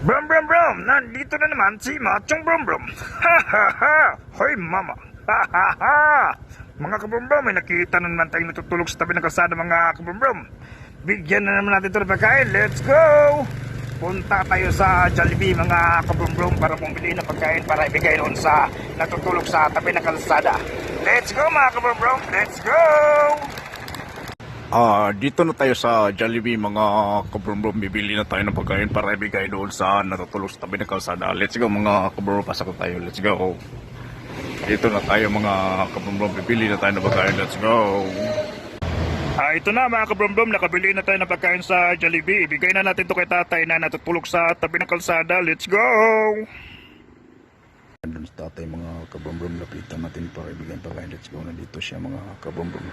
Brum brum brum! Nandito na naman si Machong Brum Brum! Ha ha ha! Hoy mama! Ha ha ha! Mga kabrum brum, may nakita na naman tayong natutulog sa tabi ng kalsada mga kabrum brum. Bigyan na naman natin ito ng pagkain. Let's go! Punta tayo sa Jollibee mga kabrum brum para bumili ng pagkain para ibigay doon sa natutulog sa tabi ng kalsada. Let's go mga kabrum brum! Let's go! Dito na tayo sa Jollibee mga kabrumbrum. Bibili na tayo ng pagkain para ibigay doon sa natutulog sa tabi ng kalsada. Let's go mga kabrumbrum, pasok na tayo. Let's go. Dito na tayo mga kabrumbrum. Bibili na tayo ng pagkain. Let's go. Ito na mga kabrum-brum, nakabili na tayo ng pagkain sa Jollibee. Ibigay na natin to kay tatay na natutulog sa tabi ng kalsada. Let's go! Doon sa tatay mga kabrumbrum. Lapitan natin para ibigay ng pagkain. Let's go. Nandito siya mga kabrumbrum.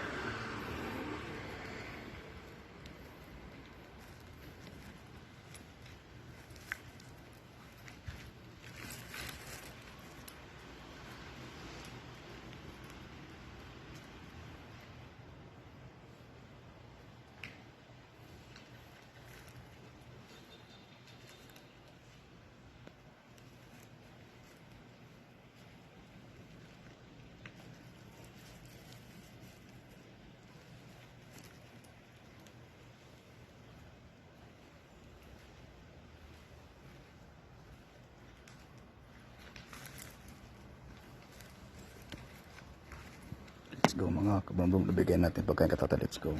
Let's go mga kabrumbrum. Nabigyan natin pagkain katata. Let's go.